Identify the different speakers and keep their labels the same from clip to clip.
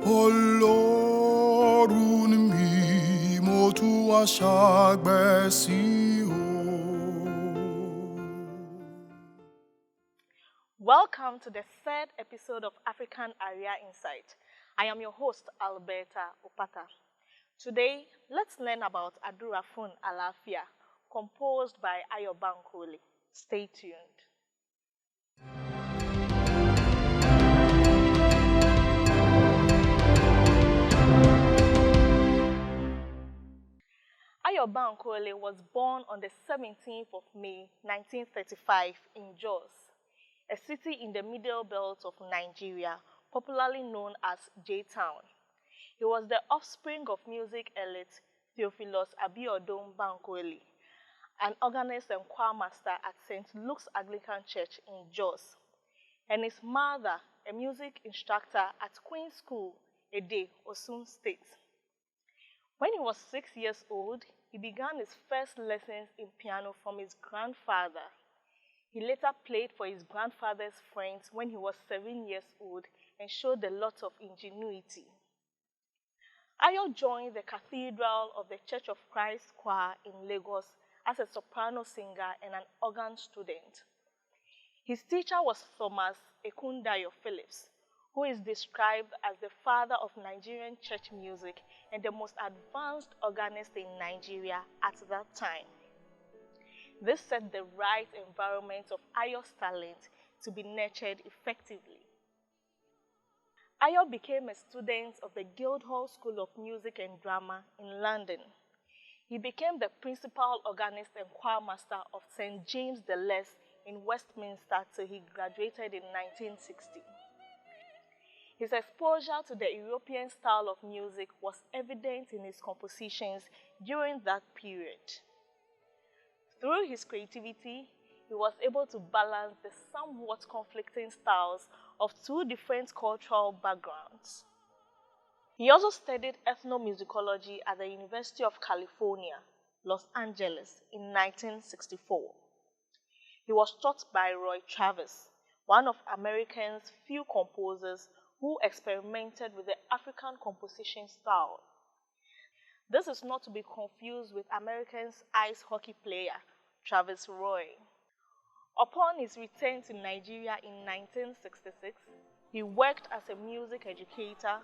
Speaker 1: Ọlọ́run mi, mo tún wá ṣàgbẹ́sí o.
Speaker 2: Welcome to the third episode of African Aria Insight. I am your host, Alberta, Opata. Today, let's learn about Adura Fun Alafia, composed by Ayo Bankole. Stay tuned. Ayo Bankole was born on the 17th of May 1935 in Jos, a city in the middle belt of Nigeria, popularly known as J-Town. He was the offspring of music elite Theophilus Abiodun Bankole, an organist and choir master at St. Luke's Anglican Church in Jos, and his mother, a music instructor at Queen's School, Ede, Osun State. When he was 6 years old, he began his first lessons in piano from his grandfather. He later played for his grandfather's friends when he was 7 years old and showed a lot of ingenuity. Ayo joined the Cathedral of the Church of Christ Choir in Lagos as a soprano singer and an organ student. His teacher was Thomas Ekundayo Phillips, who is described as the father of Nigerian church music and the most advanced organist in Nigeria at that time. This set the right environment of Ayo's talent to be nurtured effectively. Ayo became a student of the Guildhall School of Music and Drama in London. He became the principal organist and choir master of St. James the Less in Westminster till he graduated in 1960. His exposure to the European style of music was evident in his compositions during that period. Through his creativity, he was able to balance the somewhat conflicting styles of two different cultural backgrounds. He also studied ethnomusicology at the University of California, Los Angeles in 1964. He was taught by Roy Travis, one of America's few composers who experimented with the African composition style. This is not to be confused with American's ice hockey player, Travis Roy. Upon his return to Nigeria in 1966, he worked as a music educator,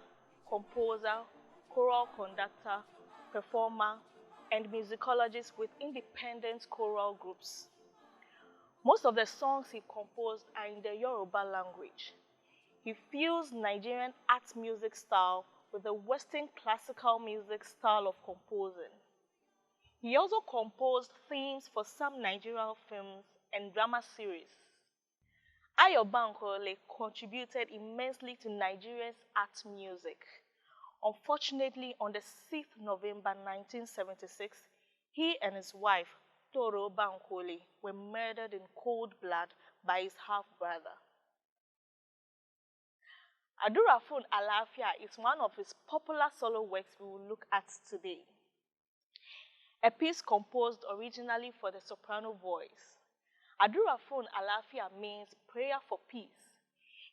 Speaker 2: composer, choral conductor, performer, and musicologist with independent choral groups. Most of the songs he composed are in the Yoruba language. He fused Nigerian art music style with the Western classical music style of composing. He also composed themes for some Nigerian films and drama series. Ayo Bankole contributed immensely to Nigeria's art music. Unfortunately, on the 6th November 1976, he and his wife, Toro Bankole, were murdered in cold blood by his half-brother. Adura Fun Alafia is one of his popular solo works we will look at today. A piece composed originally for the soprano voice. Adura Fun Alafia means prayer for peace.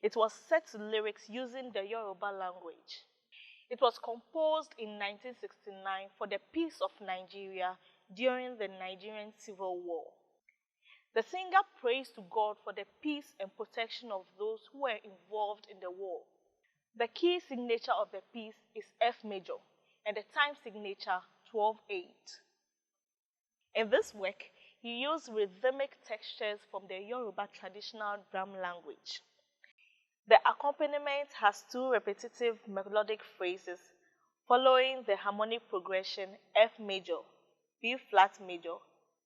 Speaker 2: It was set to lyrics using the Yoruba language. It was composed in 1969 for the peace of Nigeria during the Nigerian Civil War. The singer prays to God for the peace and protection of those who were involved in the war. The key signature of the piece is F major and the time signature 12/8. In this work, he used rhythmic textures from the Yoruba traditional drum language. The accompaniment has two repetitive melodic phrases following the harmonic progression F major, B flat major,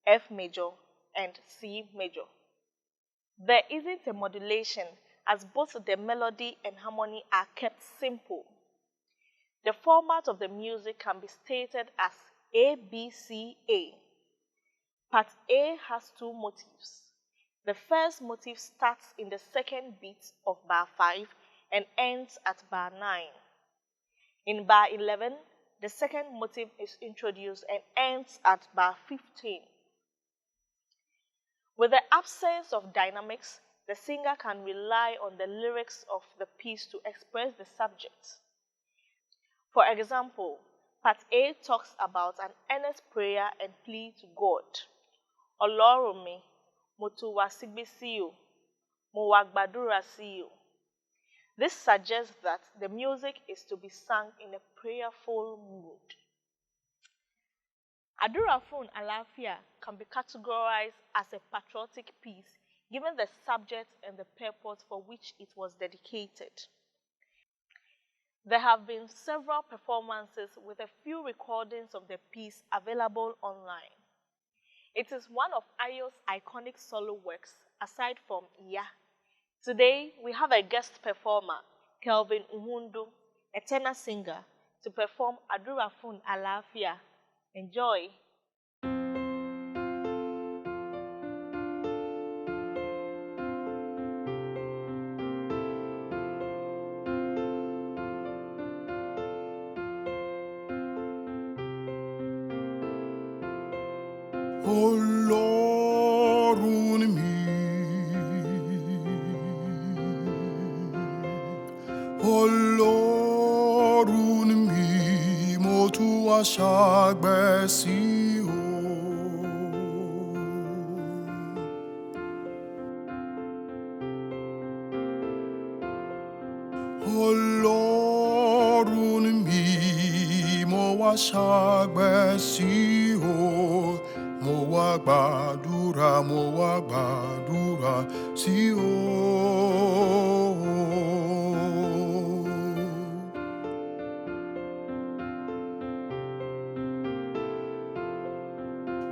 Speaker 2: F major, and C major. There isn't a modulation as both the melody and harmony are kept simple. The format of the music can be stated as A-B-C-A. Part A has two motifs. The first motif starts in the second beat of bar 5 and ends at bar 9. In bar 11, the second motif is introduced and ends at bar 15. With the absence of dynamics, the singer can rely on the lyrics of the piece to express the subject. For example, Part A talks about an earnest prayer and plea to God. Ọlọ́run mi, mo tún wá síbí sí o, mo wá gbàdúrà sí o. This suggests that the music is to be sung in a prayerful mood. Adura Fun Alafia can be categorized as a patriotic piece given the subject and the purpose for which it was dedicated. There have been several performances with a few recordings of the piece available online. It is one of Ayo's iconic solo works, aside from Iya. Today, we have a guest performer, Kelvin Uhondo, a tenor singer, to perform Adura Fun Alafia. Enjoy!
Speaker 1: Ọlọ́run mi, Ọlọ́run mi, mo tún wá ṣàgbẹ̀ sí o. Ọlọ́run mi, mo wá ṣàgbẹ̀ sí o. Mo wá gbàdúrà sí o.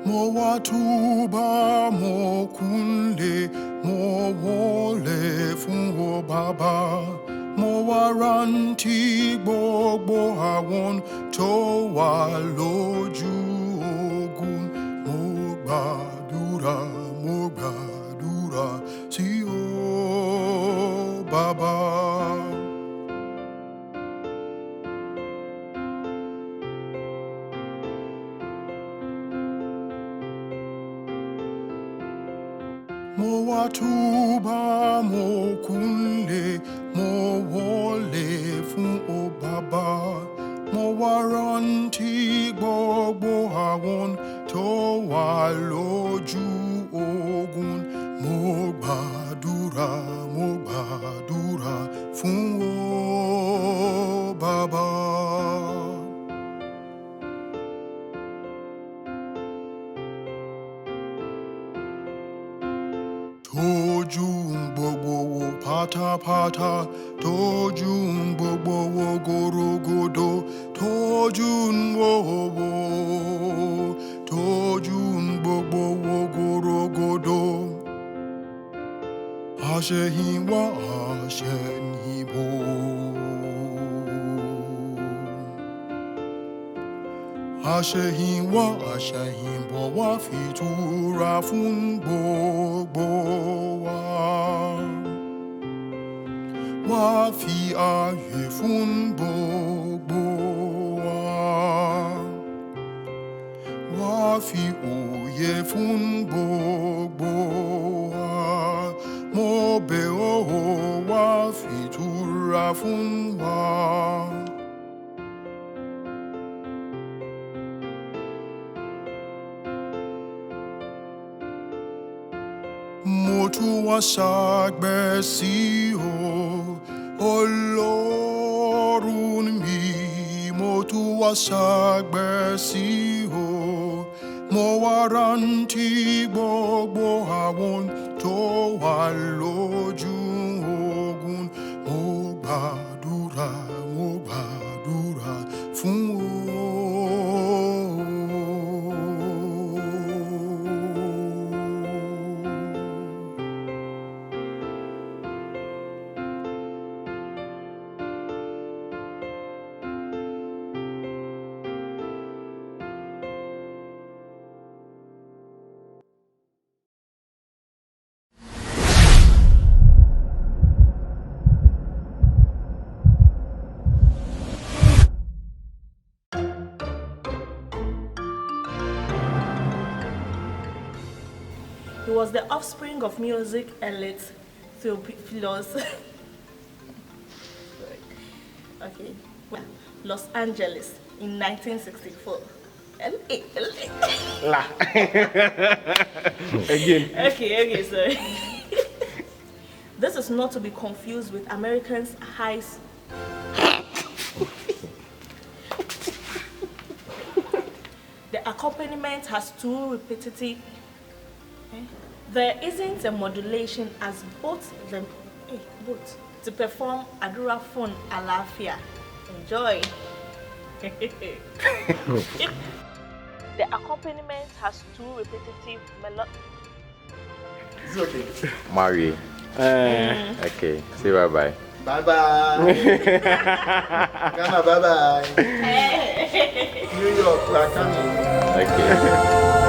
Speaker 1: Mo wá túbà, mo kúnlẹ̀, mo wólẹ̀ fún ọ Bàbá. Mo wá rántí gbogbo àwọn tó wà lójú ogun. Mo gbàdúrà sí ọ Bàbá. Mo wá túbà, mo kúnlẹ̀, mo wólẹ̀ fún ọ Bàbá. Mo wá rántí gbogbo àwọn tó wà lójú ogun. Mo gbàdúrà fún ọ Bàbá. Tójú gbogbo wo pátápátá, tójú gbogbo wo gorogodo, tójú gbogbo wo gorogodo. Àṣẹ̀yìnwá àṣẹ̀yìnbọ̀. Àṣẹ̀yìnwá àṣẹ̀yìnbọ̀ wá fi ìtura fún gbogbo wa. Wá fi ààyè fún gbogbo wa. Wá fi òye fún gbogbo wa. Mo bẹ̀ ọ́, wá fi ìtura fún wa. Mo tún wá ṣàgbẹ̀ sí ọ, Ọlọ́run mi, mo tún wá ṣàgbẹ̀ sí ọ. Mo wá rántí gbogbo àwọn tó wà lójú ogun. Mo gbàdúrà fún ọ.
Speaker 2: He was the offspring of music elite philosopher Okay. Los Angeles in 1964.
Speaker 3: La. Again.
Speaker 2: Okay, sorry. This is not to be confused with Americans' high. The accompaniment has two repetitive. There isn't a modulation as both to perform Adura Fun Alafia. Enjoy. The accompaniment has two repetitive melodies.
Speaker 4: It's okay.
Speaker 5: Marie. Okay. Say bye bye.
Speaker 4: Bye bye. Ghana, bye bye. New York, we are coming.
Speaker 5: Okay.